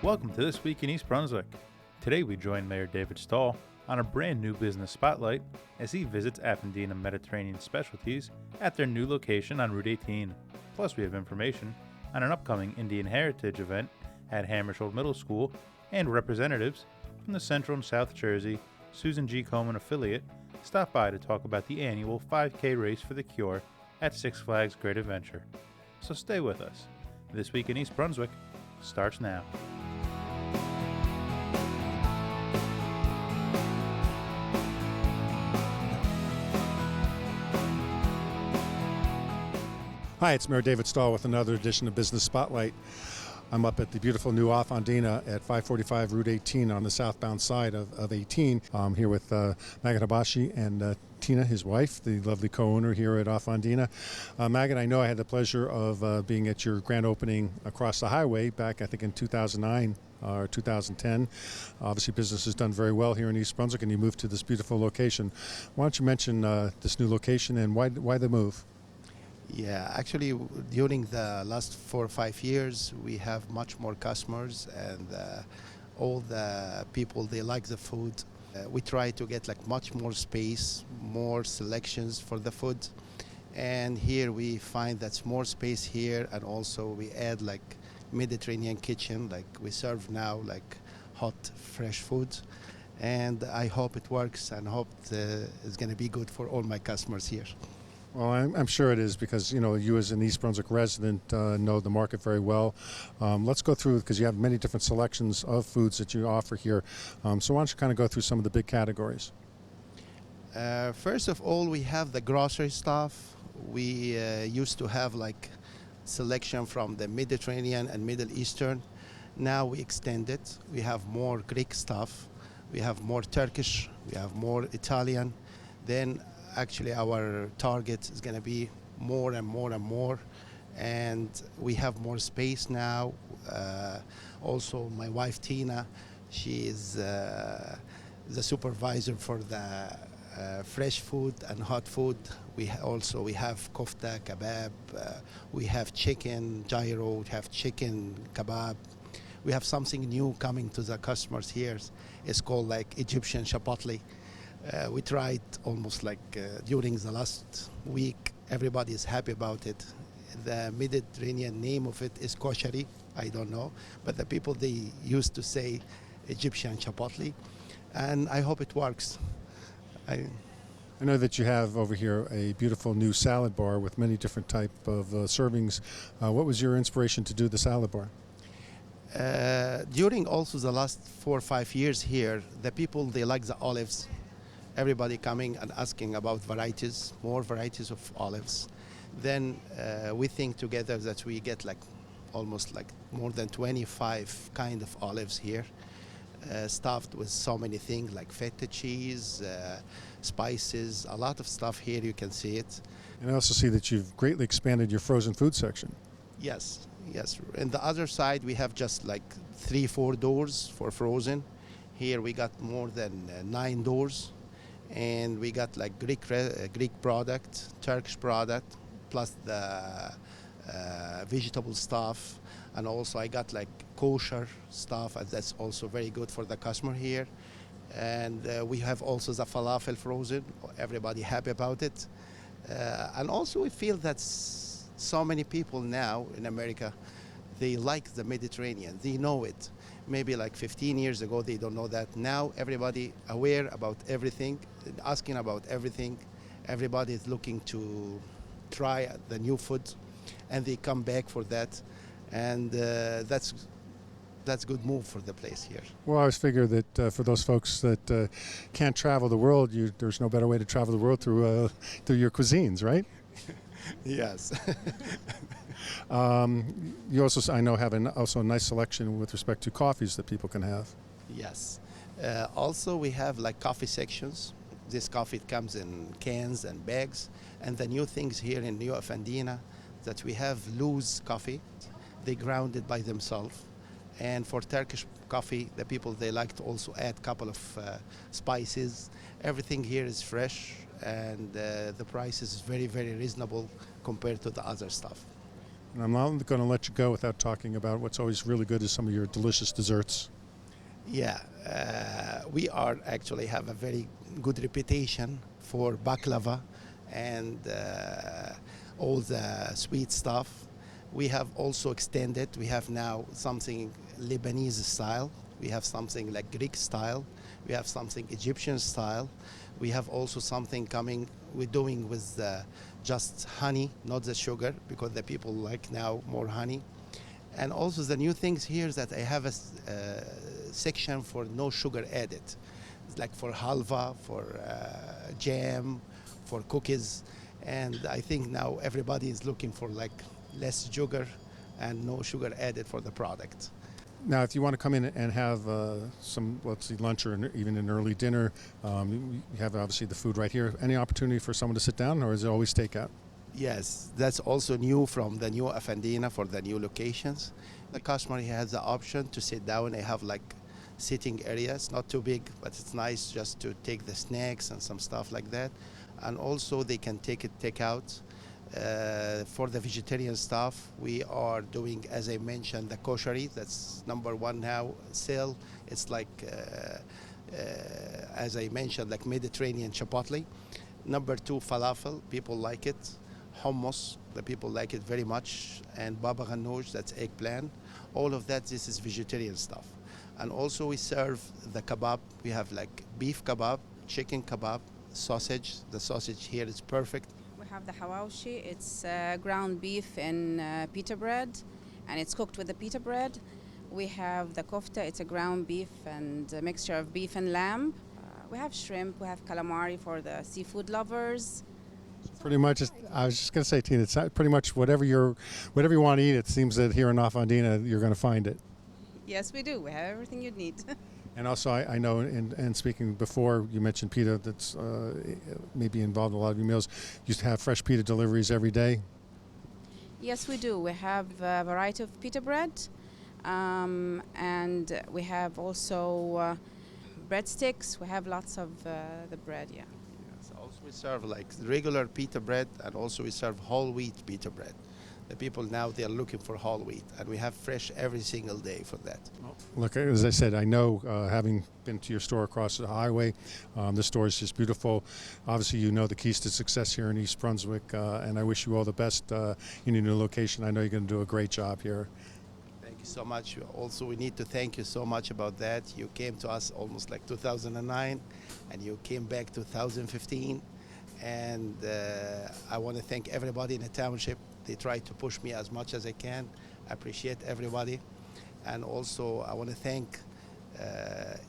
Welcome to This Week in East Brunswick. Today we join Mayor David Stahl on a brand new business spotlight as he visits Afandina Mediterranean Specialties at their new location on Route 18. Plus we have information on an upcoming Indian Heritage event at Hammersholt Middle School and representatives from the Central and South Jersey Susan G. Komen affiliate stop by to talk about the annual 5K Race for the Cure at Six Flags Great Adventure. So stay with us. This Week in East Brunswick starts now. Hi, it's Mayor David Stahl with another edition of Business Spotlight. I'm up at the beautiful new Afandina at 545 Route 18 on the southbound side of 18. I'm here with Magat Habashi and Tina, his wife, the lovely co-owner here at Afandina. Magat, I know I had the pleasure of being at your grand opening across the highway back, I think, in 2009 or 2010. Obviously, business has done very well here in East Brunswick, and you moved to this beautiful location. Why don't you mention this new location and why the move? Yeah, actually, during the last 4 or 5 years, we have much more customers, and all the people, they like the food. We try to get like much more space, more selections for the food, and here we find that's more space here, and also we add like Mediterranean kitchen, like we serve now like hot, fresh food, and I hope it works and hope it's going to be good for all my customers here. Well, I'm sure it is because, you know, you as an East Brunswick resident know the market very well. Let's go through, because you have many different selections of foods that you offer here. So why don't you kind of go through some of the big categories? First of all, we have the grocery stuff. We used to have like selection from the Mediterranean and Middle Eastern. Now we extend it. We have more Greek stuff. We have more Turkish. We have more Italian. Then actually our target is going to be more and more and more, and we have more space now. Also my wife Tina, she is the supervisor for the fresh food and hot food. We have kofta, kebab, we have chicken gyro, we have chicken kebab. We have something new coming to the customers here. It's called like Egyptian chapatli. We tried almost like during the last week. Everybody is happy about it. The Mediterranean name of it is koshari. I don't know, but the people, they used to say Egyptian chapatli, and I hope it works. I know that you have over here a beautiful new salad bar with many different type of servings. What was your inspiration to do the salad bar? During also the last 4 or 5 years here, the people, they like the olives. Everybody coming and asking about varieties, more varieties of olives. Then we think together that we get like almost like more than 25 kind of olives here, stuffed with so many things like feta cheese, spices, a lot of stuff here. You can see it. And I also see that you've greatly expanded your frozen food section. Yes. And the other side, we have just like 3-4 doors for frozen. Here we got more than 9 doors. And we got like Greek product, Turkish product, plus the vegetable stuff, and also I got like kosher stuff, and that's also very good for the customer here. And we have also the falafel frozen. Everybody happy about it. And also we feel that so many people now in America, they like the Mediterranean. They know it. Maybe like 15 years ago, they don't know that. Now everybody aware about everything, asking about everything. Everybody is looking to try the new food, and they come back for that. And that's good move for the place here. Well, I always figure that for those folks that can't travel the world, there's no better way to travel the world through your cuisines, right? Yes. You also, I know, have also a nice selection with respect to coffees that people can have. Yes. Also, we have like coffee sections. This coffee comes in cans and bags. And the new things here in New Afandina, that we have loose coffee. They ground it by themselves. And for Turkish coffee, the people, they like to also add a couple of spices. Everything here is fresh, and the price is very, very reasonable compared to the other stuff. And I'm not going to let you go without talking about what's always really good is some of your delicious desserts. Yeah, we are actually have a very good reputation for baklava and all the sweet stuff. We have also extended. We have now something Lebanese style. We have something like Greek style. We have something Egyptian style. We have also something coming. We're doing with just honey, not the sugar, because the people like now more honey. And also the new things here is that I have a section for no sugar added. It's like for halva, for jam, for cookies. And I think now everybody is looking for like less sugar and no sugar added for the product. Now, if you want to come in and have some, let's see, lunch or even an early dinner, you have obviously the food right here. Any opportunity for someone to sit down, or is it always takeout? Yes, that's also new from the new Afandina for the new locations. The customer has the option to sit down. They have like sitting areas, not too big, but it's nice just to take the snacks and some stuff like that. And also they can take out. For the vegetarian stuff, we are doing, as I mentioned, the koshery. That's number one now sale. It's like, as I mentioned, like Mediterranean chipotle. Number two, falafel. People like it. Hummus, the people like it very much. And baba ganoush, that's eggplant. All of that, this is vegetarian stuff. And also we serve the kebab. We have like beef kebab, chicken kebab, sausage. The sausage here is perfect. We have the hawashi. It's ground beef in pita bread, and it's cooked with the pita bread. We have the kofta. It's a ground beef and a mixture of beef and lamb. We have shrimp. We have calamari for the seafood lovers. Pretty much, I was just going to say, Tina, it's pretty much whatever you want to eat. It seems that here in Afandina, you're going to find it. Yes, we do. We have everything you'd need. And also, I know, and speaking before, you mentioned pita that's maybe involved in a lot of your meals. You used to have fresh pita deliveries every day. Yes, we do. We have a variety of pita bread, and we have also breadsticks. We have lots of the bread, yeah. Yes, also we serve like regular pita bread, and also we serve whole wheat pita bread. The people now, they are looking for whole wheat, and we have fresh every single day for that. Look, as I said, I know, having been to your store across the highway, the store is just beautiful. Obviously, you know the keys to success here in East Brunswick, and I wish you all the best in your new location. I know you're going to do a great job here. Thank you so much. Also, we need to thank you so much about that. You came to us almost like 2009, and you came back 2015. And I want to thank everybody in the township. They try to push me as much as I can. I appreciate everybody. And also, I want to thank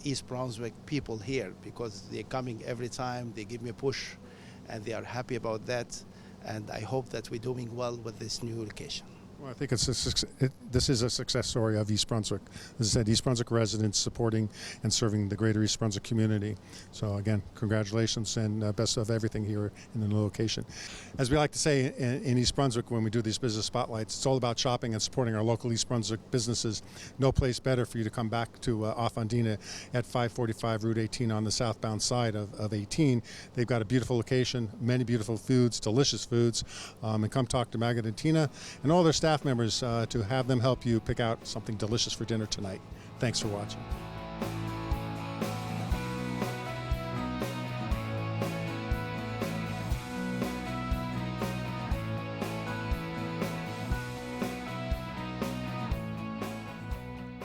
East Brunswick people here, because they're coming every time. They give me a push, and they are happy about that. And I hope that we're doing well with this new location. Well, I think this is a success story of East Brunswick. As I said, East Brunswick residents supporting and serving the greater East Brunswick community. So again, congratulations and best of everything here in the new location. As we like to say in East Brunswick when we do these business spotlights, it's all about shopping and supporting our local East Brunswick businesses. No place better for you to come back to Afandina at 545 Route 18 on the southbound side of 18. They've got a beautiful location, many beautiful foods, delicious foods, and come talk to Maggot and Tina and all their staff members to have them help you pick out something delicious for dinner tonight. Thanks for watching.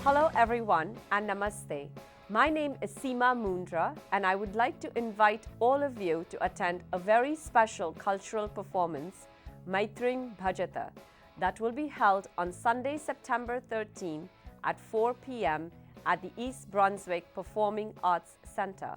Hello everyone and namaste. My name is Seema Mundra and I would like to invite all of you to attend a very special cultural performance, Maithrim Bhajata, that will be held on Sunday, September 13 at 4 p.m. at the East Brunswick Performing Arts Center.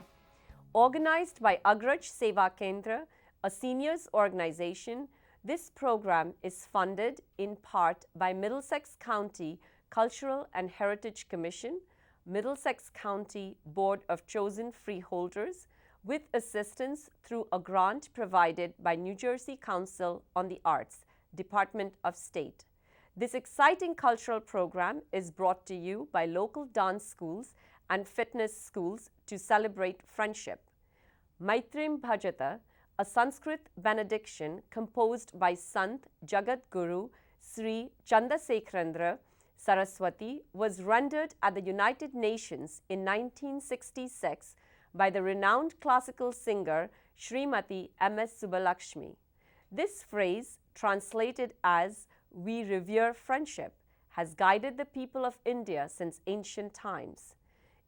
Organized by Agraj Seva Kendra, a seniors organization, this program is funded in part by Middlesex County Cultural and Heritage Commission, Middlesex County Board of Chosen Freeholders, with assistance through a grant provided by New Jersey Council on the Arts, Department of State. This exciting cultural program is brought to you by local dance schools and fitness schools to celebrate friendship. Maithrim Bhajata, a Sanskrit benediction composed by Sant Jagat Guru Sri Chandrasekharendra Saraswati was rendered at the United Nations in 1966 by the renowned classical singer Srimati M.S. Subbalakshmi. This phrase, translated as "we revere friendship," has guided the people of India since ancient times.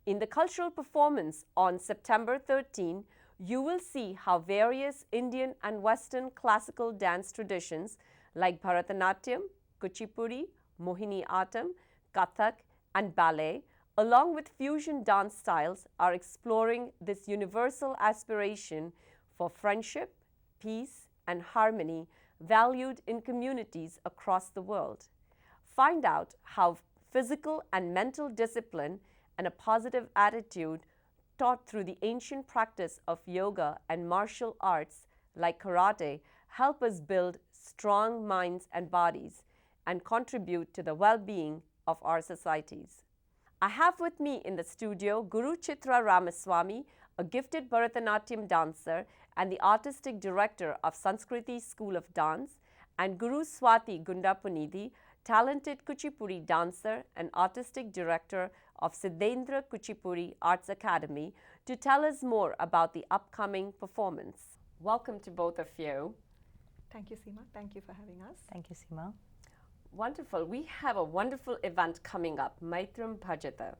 In the cultural performance on September 13, you will see how various Indian and Western classical dance traditions like Bharatanatyam, Kuchipudi, Mohiniyattam, Kathak, and ballet, along with fusion dance styles, are exploring this universal aspiration for friendship, peace, and harmony valued in communities across the world. Find out how physical and mental discipline and a positive attitude taught through the ancient practice of yoga and martial arts like karate help us build strong minds and bodies and contribute to the well-being of our societies. I have with me in the studio Guru Chitra Ramaswamy, a gifted Bharatanatyam dancer and the artistic director of Sanskriti School of Dance, and Guru Swati Gundapunidhi, talented Kuchipudi dancer and artistic director of Siddhendra Kuchipudi Arts Academy, to tell us more about the upcoming performance. Welcome to both of you. Thank you, Seema. Thank you for having us. Thank you, Seema. Wonderful. We have a wonderful event coming up, Maithrim Bhajata.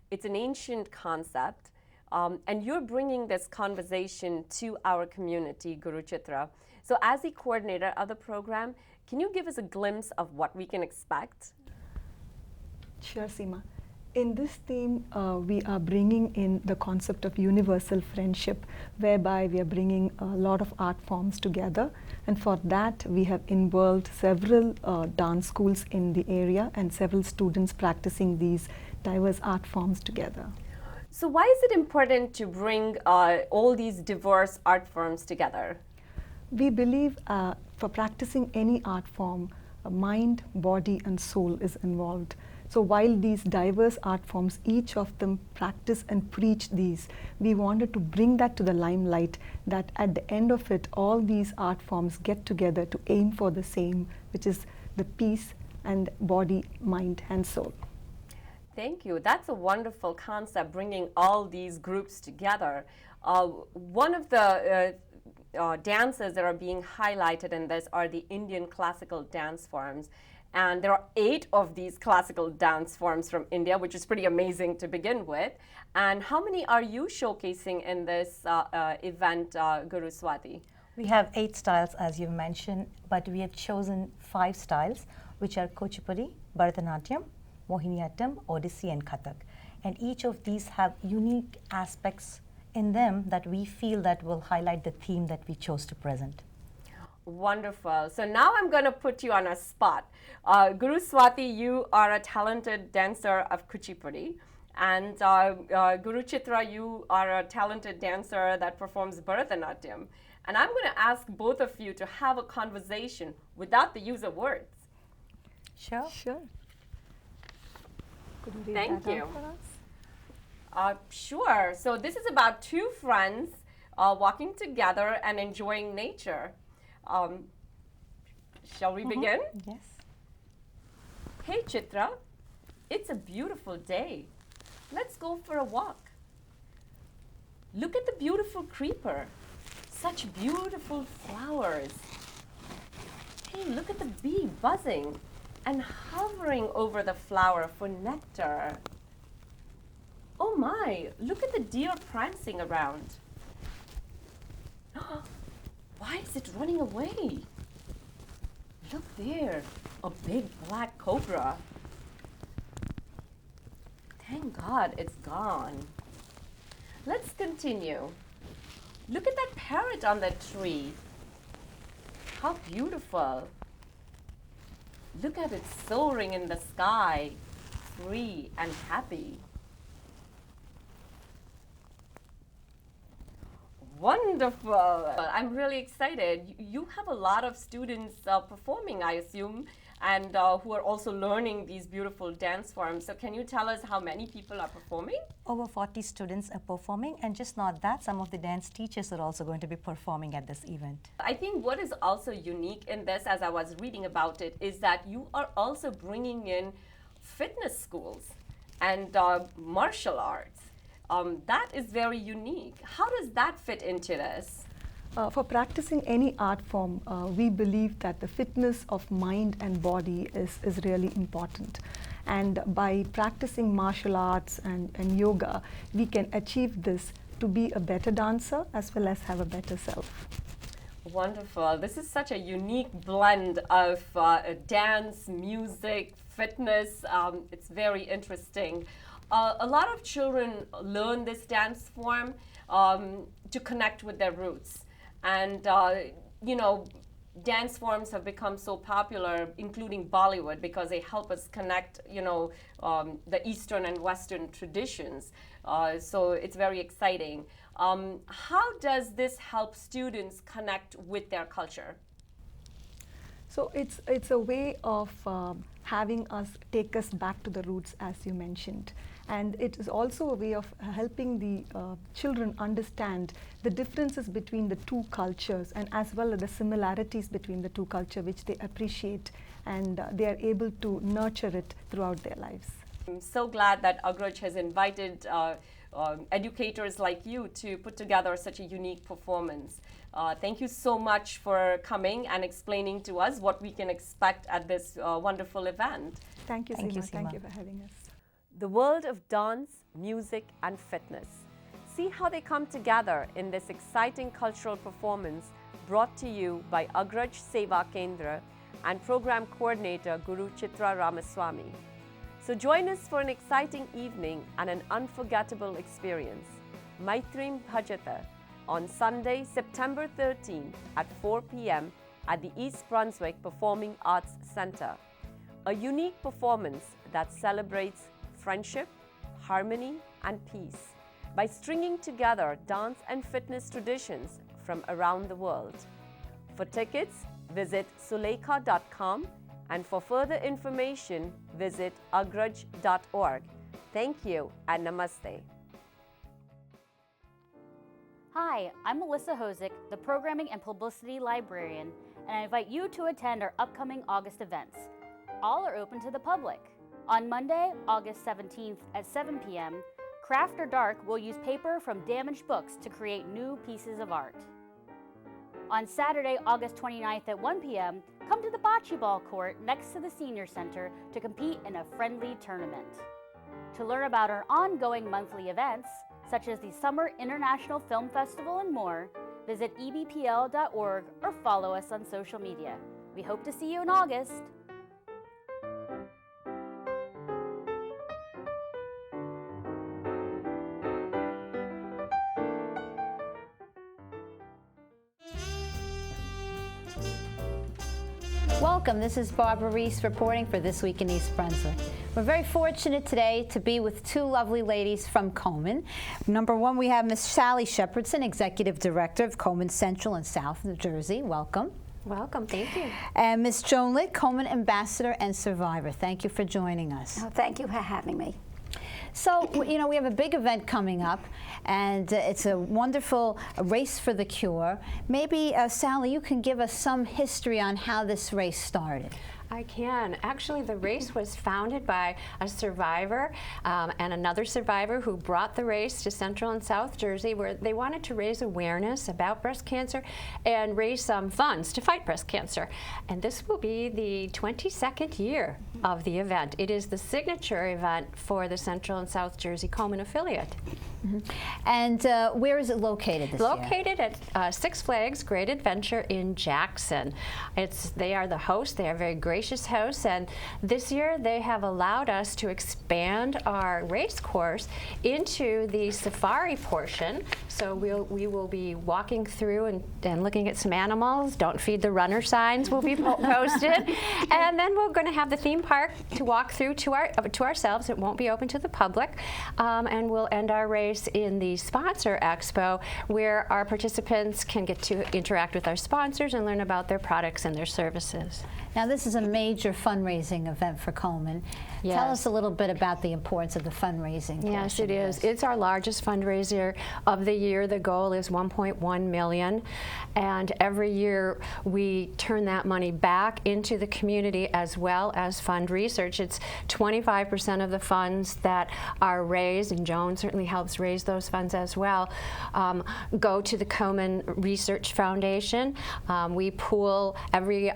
It's an ancient concept, and you're bringing this conversation to our community, Guru Chitra. So as the coordinator of the program, can you give us a glimpse of what we can expect? Sure, Seema. In this theme, we are bringing in the concept of universal friendship, whereby we are bringing a lot of art forms together. And for that, we have involved several dance schools in the area and several students practicing these diverse art forms together. So why is it important to bring all these diverse art forms together? We believe for practicing any art form, mind, body, and soul is involved. So while these diverse art forms, each of them practice and preach these, we wanted to bring that to the limelight, that at the end of it, all these art forms get together to aim for the same, which is the peace and body, mind, and soul. Thank you. That's a wonderful concept, bringing all these groups together. One of the dances that are being highlighted in this are the Indian classical dance forms. And there are 8 of these classical dance forms from India, which is pretty amazing to begin with. And how many are you showcasing in this event, Guru Swati? We have 8 styles, as you mentioned, but we have chosen 5 styles, which are Kuchipudi, Bharatanatyam, Mohiniyattam, Odissi, and Kathak. And each of these have unique aspects in them that we feel that will highlight the theme that we chose to present. Wonderful. So now I'm going to put you on a spot. Guru Swati, you are a talented dancer of Kuchipudi. And Guru Chitra, you are a talented dancer that performs Bharatanatyam. And I'm going to ask both of you to have a conversation without the use of words. Sure. Sure. Could you read Thank that you. out for us? Sure. So this is about 2 friends walking together and enjoying nature. Shall we begin? Yes. Hey Chitra, it's a beautiful day. Let's go for a walk. Look at the beautiful creeper. Such beautiful flowers. Hey, look at the bee buzzing and hovering over the flower for nectar. Oh my, look at the deer prancing around. Why is it running away? Look there, a big black cobra. Thank God it's gone. Let's continue. Look at that parrot on the tree. How beautiful. Look at it soaring in the sky, free and happy. Wonderful. I'm really excited. You have a lot of students performing, I assume. and who are also learning these beautiful dance forms. So can you tell us how many people are performing? Over 40 students are performing, and just not that, some of the dance teachers are also going to be performing at this event. I think what is also unique in this, as I was reading about it, is that you are also bringing in fitness schools and martial arts. That is very unique. How does that fit into this? For practicing any art form, we believe that the fitness of mind and body is really important. And by practicing martial arts and yoga, we can achieve this to be a better dancer as well as have a better self. Wonderful. This is such a unique blend of dance, music, fitness. It's very interesting. A lot of children learn this dance form to connect with their roots. And, you know, dance forms have become so popular, including Bollywood, because they help us connect, you know, the Eastern and Western traditions. So it's very exciting. How does this help students connect with their culture? So it's a way of having us take us back to the roots, as you mentioned. And it is also a way of helping the children understand the differences between the two cultures, and as well as the similarities between the two cultures, which they appreciate, and they are able to nurture it throughout their lives. I'm so glad that Agraj has invited educators like you to put together such a unique performance. Thank you so much for coming and explaining to us what we can expect at this wonderful event. Thank you, Thank you, Seema. Thank Seema. you for having us. The world of dance, music, and fitness. See how they come together in this exciting cultural performance brought to you by Agraj Seva Kendra and Program Coordinator Guru Chitra Ramaswamy. So join us for an exciting evening and an unforgettable experience. Maithrim Bhajata on Sunday, September 13 at 4 p.m. at the East Brunswick Performing Arts Center. A unique performance that celebrates friendship, harmony, and peace by stringing together dance and fitness traditions from around the world. For tickets, visit suleika.com, and for further information, visit agraj.org. Thank you and namaste. Hi, I'm Melissa Hosick, the Programming and Publicity Librarian, and I invite you to attend our upcoming August events. All are open to the public. On Monday, August 17th at 7 p.m., Craft or Dark will use paper from damaged books to create new pieces of art. On Saturday, August 29th at 1 p.m., come to the bocce ball court next to the Senior Center to compete in a friendly tournament. To learn about our ongoing monthly events, such as the Summer International Film Festival and more, visit EBPL.org or follow us on social media. We hope to see you in August. Welcome, this is Barbara Reese reporting for This Week in East Brunswick. We're very fortunate today to be with two lovely ladies from Komen. Number one, we have Miss Sally Shepherdson, Executive Director of Komen Central and South New Jersey. Welcome. Welcome, thank you. And Miss Joan Litt, Komen Ambassador and Survivor. Thank you for joining us. Oh, thank you for having me. So, you know, we have a big event coming up, and it's a wonderful race for the cure. Maybe, Sally, you can give us some history on how this race started. I can. Actually, the race was founded by a survivor and another survivor who brought the race to Central and South Jersey, where they wanted to raise awareness about breast cancer and raise some funds to fight breast cancer. And this will be the 22nd year of the event. It is the signature event for the Central and South Jersey Komen affiliate. Mm-hmm. And where is it located this year? Located at Six Flags Great Adventure in Jackson. They are the host. They are very gracious hosts, and this year they have allowed us to expand our race course into the safari portion. So we will be walking through and looking at some animals. Don't feed the runner signs will be posted. And then we're going to have the theme park to walk through to ourselves. It won't be open to the public. And we'll end our race in the sponsor expo, where our participants can get to interact with our sponsors and learn about their products and their services. Now, this is a major fundraising event for Komen. Yes. Tell us a little bit about the importance of the fundraising. Yes, it portion of is. this. It's our largest fundraiser of the year. The goal is 1.1 million, and every year we turn that money back into the community as well as fund research. It's 25% of the funds that are raised, and Joan certainly helps raise those funds as well, go to the Komen Research Foundation. We pool every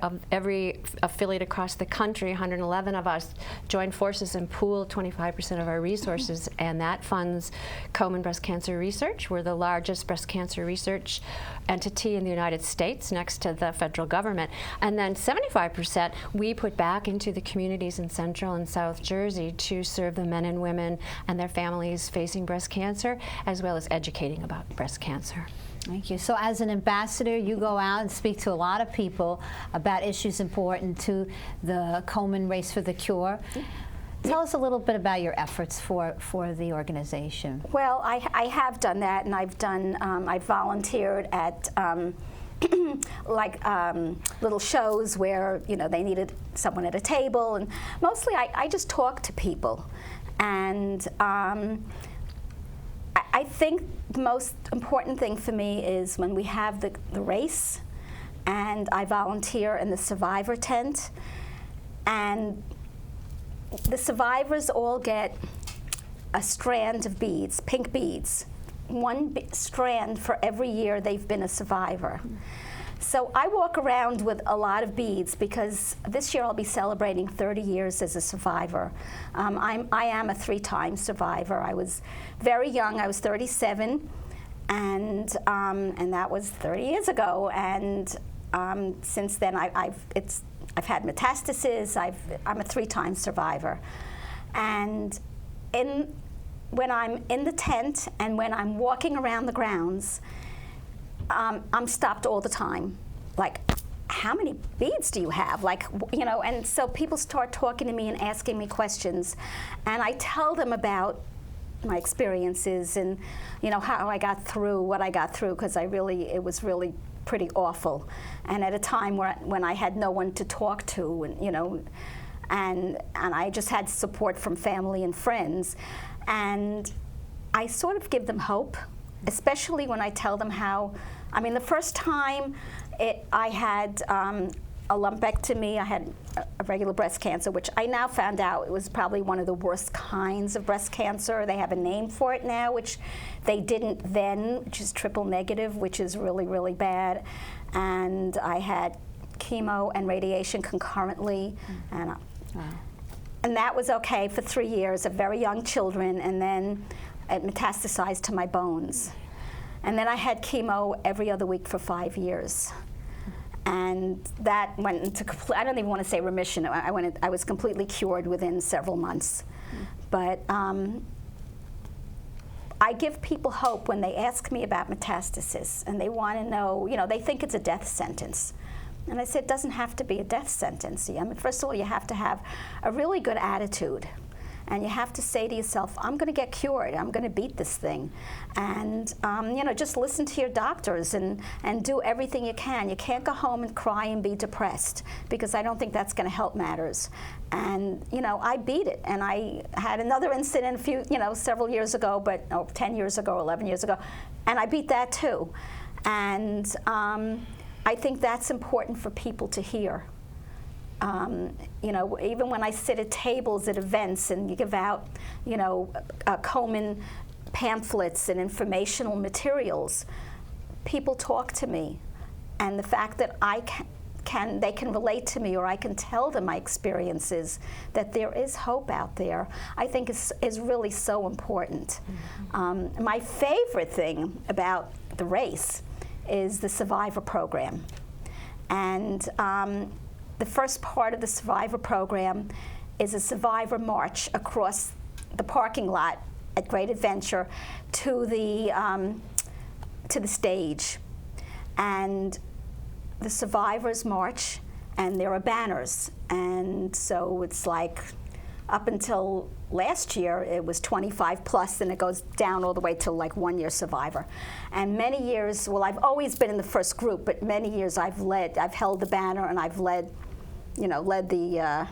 affiliate across the country, 111 of us, join forces and pool 25% of our resources, and that funds Komen Breast Cancer Research. We're the largest breast cancer research entity in the United States, next to the federal government. And then 75% we put back into the communities in Central and South Jersey to serve the men and women and their families facing breast cancer, as well as educating about breast cancer. Thank you. So as an ambassador, you go out and speak to a lot of people about issues important to the Komen Race for the Cure. Tell us a little bit about your efforts for the organization. Well, I have done that, and I've done, I've volunteered at little shows where, you know, they needed someone at a table, and mostly I just talk to people. And I think the most important thing for me is when we have the race, and I volunteer in the survivor tent, and the survivors all get a strand of beads, pink beads, one strand for every year they've been a survivor. So I walk around with a lot of beads because this year I'll be celebrating 30 years as a survivor. I am a 3-time survivor. I was very young. I was 37, and that was 30 years ago. And since then, I've had metastasis. I'm a 3-time survivor. And when I'm in the tent and when I'm walking around the grounds, I'm stopped all the time. Like, how many beads do you have? Like, you know, and so people start talking to me and asking me questions. And I tell them about my experiences and, you know, how I got through what I got through, because it was really pretty awful. And at a time when I had no one to talk to, and, you know, and I just had support from family and friends. And I sort of give them hope, especially when I tell them how, I mean, the first time I had a lumpectomy, I had a regular breast cancer, which I now found out it was probably one of the worst kinds of breast cancer. They have a name for it now, which they didn't then, which is triple negative, which is really, really bad. And I had chemo and radiation concurrently. And that was okay for 3 years of very young children, and then it metastasized to my bones. And then I had chemo every other week for 5 years. And that went into I don't even want to say remission. I was completely cured within several months. But I give people hope when they ask me about metastasis, and they want to know, you know, they think it's a death sentence. And I said, it doesn't have to be a death sentence. I mean, first of all, you have to have a really good attitude. And you have to say to yourself, I'm going to get cured. I'm going to beat this thing. And, you know, just listen to your doctors and do everything you can. You can't go home and cry and be depressed, because I don't think that's going to help matters. And, you know, I beat it. And I had another incident several years ago, 10 years ago, 11 years ago. And I beat that too. And I think that's important for people to hear. You know, even when I sit at tables at events and you give out, you know, Komen pamphlets and informational materials, people talk to me, and the fact that they can relate to me, or I can tell them my experiences, that there is hope out there, I think is really so important. My favorite thing about the race is the Survivor program, and the first part of the Survivor program is a Survivor march across the parking lot at Great Adventure to the stage. And the survivors march, and there are banners. And so it's like, up until last year, it was 25 plus, and it goes down all the way to like 1 year survivor. And many years, well, I've always been in the first group, but many years I've held the banner, and I've led led the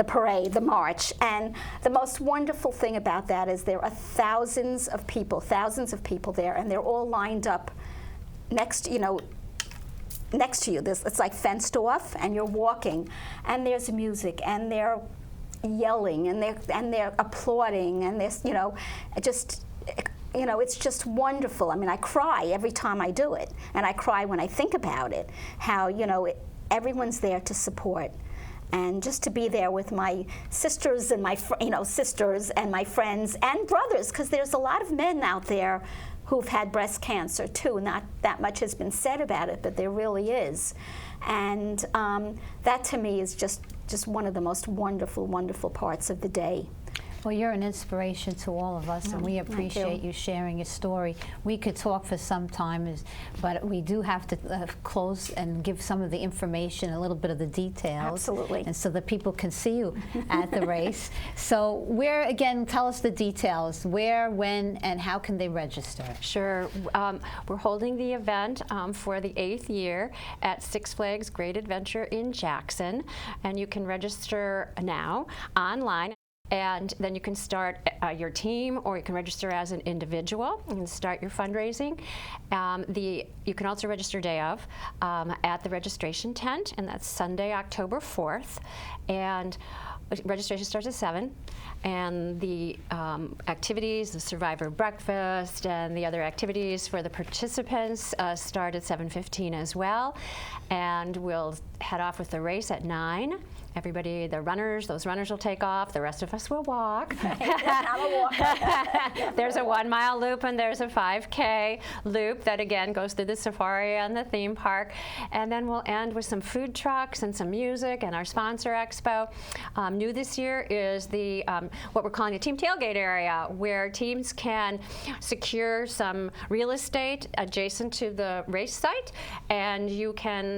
parade, the march. And the most wonderful thing about that is there are thousands of people there, and they're all lined up next to you. It's like fenced off, and you're walking, and there's music, and they're yelling, and they're applauding, and there's it's just wonderful. I mean, I cry every time I do it, and I cry when I think about it. How everyone's there to support, and just to be there with my sisters and my sisters and my friends and brothers, because there's a lot of men out there who've had breast cancer too. Not that much has been said about it, but there really is. And that to me is just one of the most wonderful, wonderful parts of the day. Well, you're an inspiration to all of us, and we appreciate you sharing your story. We could talk for some time, but we do have to close and give some of the information, a little bit of the details. Absolutely. And so that people can see you at the race. So again, tell us the details. Where, when, and how can they register? Sure. We're holding the event for the 8th year at Six Flags Great Adventure in Jackson, and you can register now online. And then you can start your team, or you can register as an individual and start your fundraising. You can also register day of at the registration tent, and that's Sunday, October 4th. And registration starts at 7. And the activities, the survivor breakfast, and the other activities for the participants start at 7:15 as well. And we'll head off with the race at 9. Everybody, those runners will take off. The rest of us will walk. I'm a walker. There's a 1-mile loop, and there's a 5K loop that again goes through the safari and the theme park. And then we'll end with some food trucks and some music and our sponsor expo. New this year is the what we're calling the team tailgate area, where teams can secure some real estate adjacent to the race site, and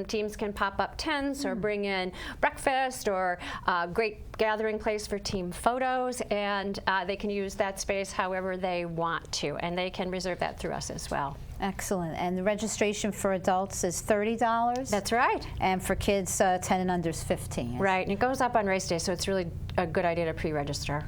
teams can pop up tents or bring in breakfast or a great gathering place for team photos, and they can use that space however they want to, and they can reserve that through us as well. Excellent. And the registration for adults is $30? That's right. And for kids 10 and under is $15? Right, and it goes up on race day, so it's really a good idea to pre-register.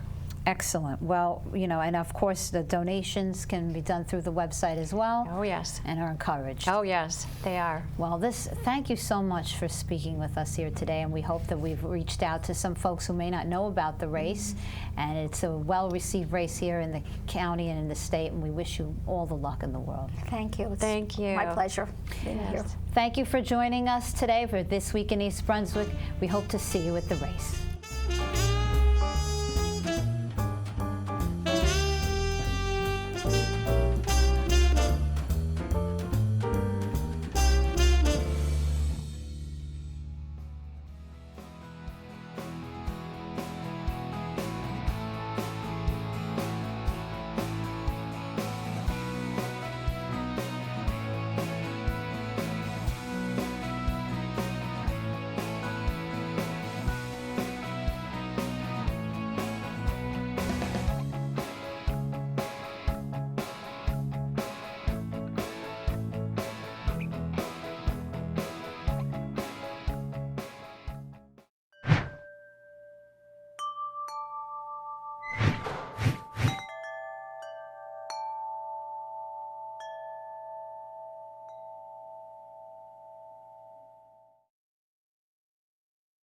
Excellent. Well, and of course the donations can be done through the website as well. Oh, yes. And are encouraged. Oh, yes, they are. Well, thank you so much for speaking with us here today, and we hope that we've reached out to some folks who may not know about the race. And it's a well-received race here in the county and in the state, and we wish you all the luck in the world. Thank you. Thank you. My pleasure being here. Thank you for joining us today for This Week in East Brunswick. We hope to see you at the race.